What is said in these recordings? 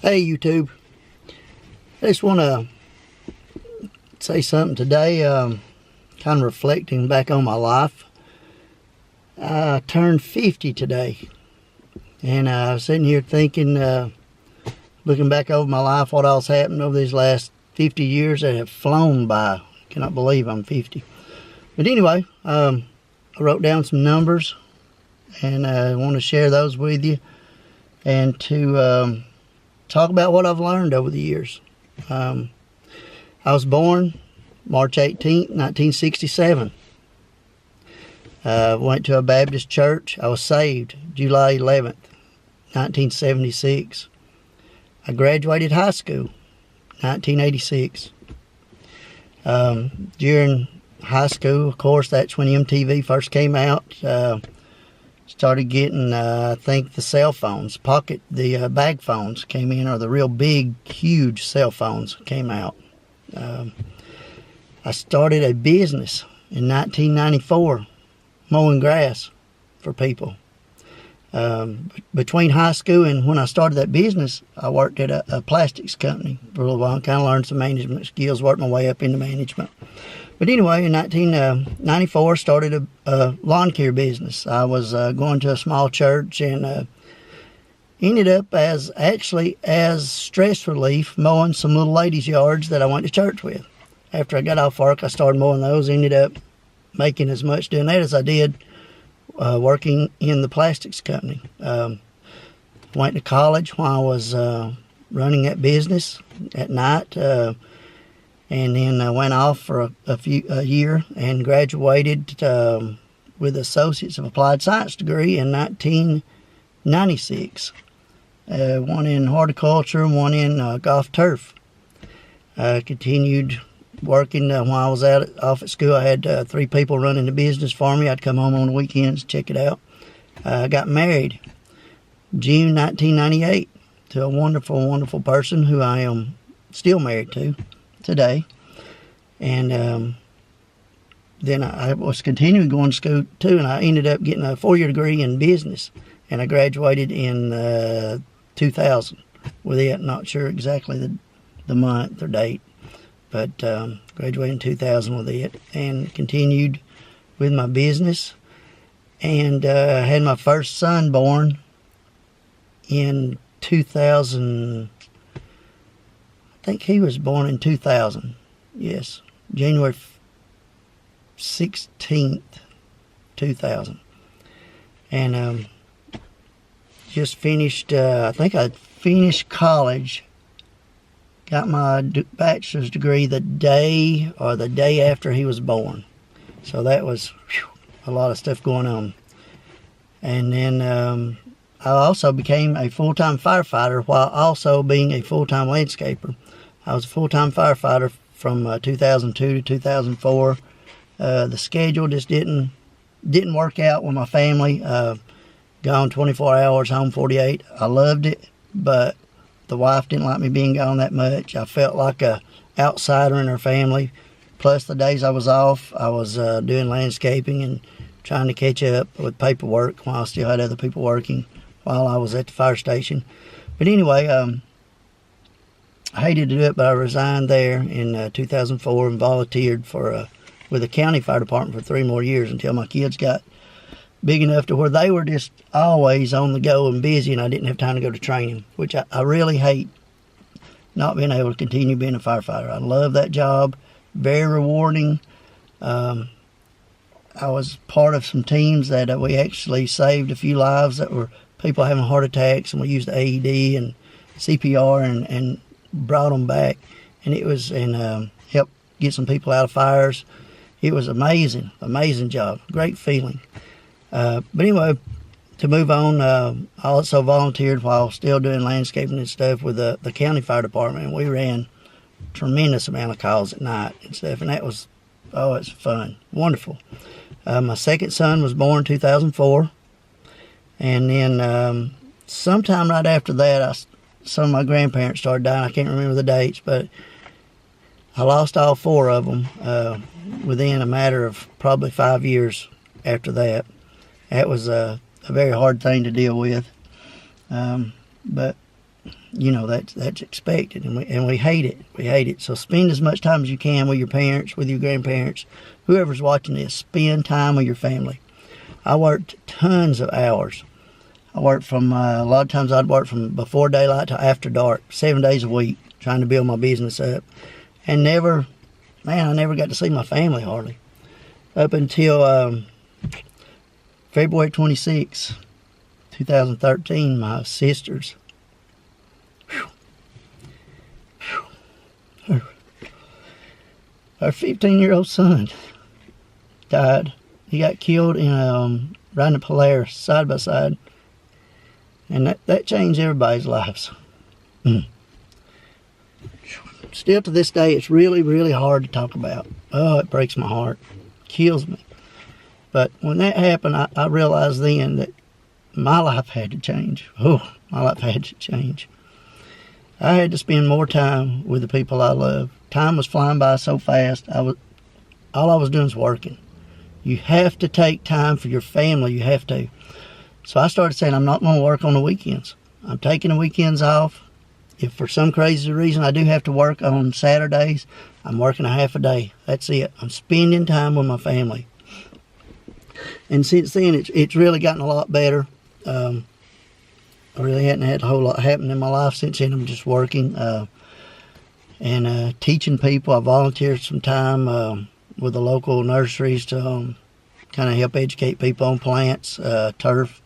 Hey YouTube, I just want to say something today, kind of reflecting back on my life. I turned 50 today, and I was sitting here thinking, looking back over my life, what else happened over these last 50 years that have flown by. I cannot believe I'm 50. But anyway, I wrote down some numbers, and I want to share those with you, and to talk about what I've learned over the years. I was born March 18th, 1967. Went to a Baptist church. I was saved July 11th, 1976. I graduated high school, 1986. During high school, of course, that's when MTV first came out. Started getting, I think, the cell phones, the bag phones came in, or the real big, huge cell phones came out. I started a business in 1994, mowing grass for people. Between high school and when I started that business, I worked at a plastics company for a little while, kind of learned some management skills, worked my way up into management. But anyway, in 1994, started a lawn care business. I was going to a small church and ended up as stress relief, mowing some little ladies' yards that I went to church with. After I got off work, I started mowing those, ended up making as much doing that as I did working in the plastics company. Went to college while I was running that business at night. And then I went off for a year and graduated with Associates of Applied Science degree in 1996. One in horticulture, one in golf turf. Continued working while I was off at school. I had 3 people running the business for me. I'd come home on the weekends, check it out. I got married June 1998 to a wonderful, wonderful person who I am still married to today. And then I was continuing going to school too, and I ended up getting a 4-year degree in business, and I graduated in 2000 with it. Not sure exactly the month or date, but graduated in 2000 with it, and continued with my business, and had my first son born in 2000. I think he was born in 2000. Yes, January 16th, 2000. And just finished, I think I finished college, got my bachelor's degree the day after he was born. So that was a lot of stuff going on. And then I also became a full-time firefighter while also being a full-time landscaper. I was a full-time firefighter from 2002 to 2004. The schedule just didn't work out with my family. Gone 24 hours, home 48. I loved it, but the wife didn't like me being gone that much. I felt like a outsider in her family. Plus, the days I was off, I was doing landscaping and trying to catch up with paperwork while I still had other people working while I was at the fire station. But anyway, I hated to do it, but I resigned there in 2004 and volunteered with the county fire department for 3 more years until my kids got big enough to where they were just always on the go and busy, and I didn't have time to go to training, which I really hate not being able to continue being a firefighter. I love that job, very rewarding. I was part of some teams that we actually saved a few lives that were people having heart attacks, and we used AED and CPR and brought them back, and helped get some people out of fires. It was amazing job, great feeling. But anyway, to move on, I also volunteered while still doing landscaping and stuff with the county fire department, and we ran a tremendous amount of calls at night and stuff, and that was, it's fun, wonderful. My second son was born in 2004, and then sometime right after that, some of my grandparents started dying. I can't remember the dates, but I lost all 4 of them within a matter of probably 5 years after that. That was a very hard thing to deal with. But you know, that's expected, and we hate it. We hate it. So spend as much time as you can with your parents, with your grandparents, whoever's watching this. Spend time with your family. I worked tons of hours. I worked from, a lot of times I'd work from before daylight to after dark, 7 days a week, trying to build my business up. And I never got to see my family hardly. Up until February 26, 2013, my sisters, our 15-year-old son died. He got killed in riding a Polaris side by side. And that changed everybody's lives. Still to this day, it's really, really hard to talk about. Oh, it breaks my heart. Kills me. But when that happened, I realized then that my life had to change. Oh, my life had to change. I had to spend more time with the people I love. Time was flying by so fast. All I was doing was working. You have to take time for your family. You have to. So I started saying, I'm not going to work on the weekends. I'm taking the weekends off. If for some crazy reason I do have to work on Saturdays, I'm working a half a day. That's it. I'm spending time with my family. And since then, it's really gotten a lot better. I really hadn't had a whole lot happen in my life since then. I'm just working and teaching people. I volunteered some time with the local nurseries to kind of help educate people on plants, turf.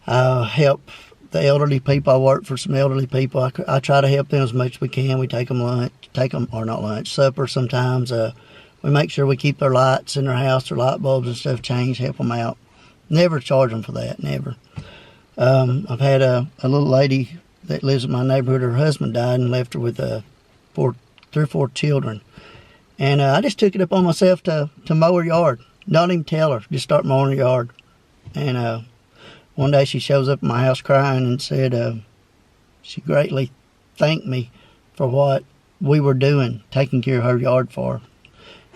I help the elderly people. I work for some elderly people. I try to help them as much as we can. We take them supper sometimes. We make sure we keep their lights in their house, their light bulbs and stuff changed, help them out. Never charge them for that, never. I've had a little lady that lives in my neighborhood. Her husband died and left her with 3 or 4 children. And I just took it upon myself to mow her yard. Not even tell her, just start mowing her yard. And one day she shows up at my house crying and said she greatly thanked me for what we were doing, taking care of her yard for her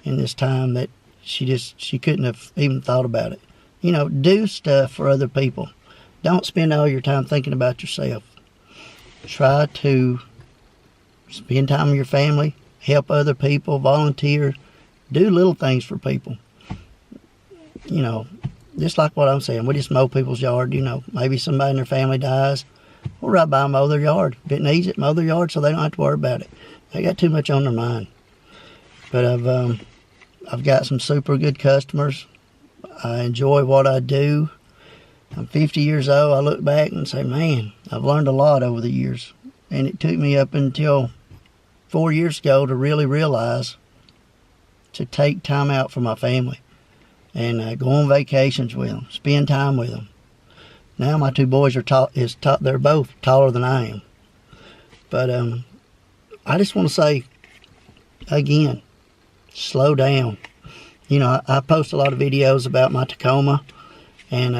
in this time that she couldn't have even thought about it. You know, do stuff for other people. Don't spend all your time thinking about yourself. Try to spend time with your family, help other people, volunteer, do little things for people. You know, just like what I'm saying, we just mow people's yard. You know, maybe somebody in their family dies. We'll ride by and mow their yard. If it needs it, mow their yard so they don't have to worry about it. They got too much on their mind. But I've got some super good customers. I enjoy what I do. I'm 50 years old. I look back and say, man, I've learned a lot over the years. And it took me up until 4 years ago to really realize to take time out for my family. And go on vacations with them, spend time with them. Now my 2 boys they're both taller than I am. But I just want to say, again, slow down. You know, I post a lot of videos about my Tacoma and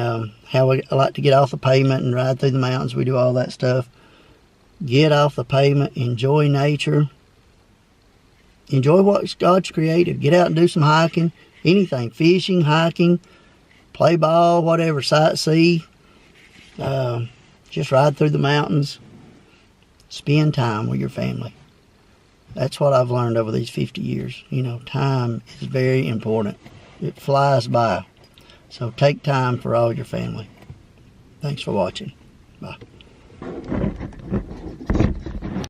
how I like to get off the pavement and ride through the mountains. We do all that stuff. Get off the pavement, enjoy nature. Enjoy what God's created. Get out and do some hiking. Anything, fishing, hiking, play ball, whatever, sightsee. Just ride through the mountains. Spend time with your family. That's what I've learned over these 50 years. You know, time is very important. It flies by. So take time for all your family. Thanks for watching. Bye.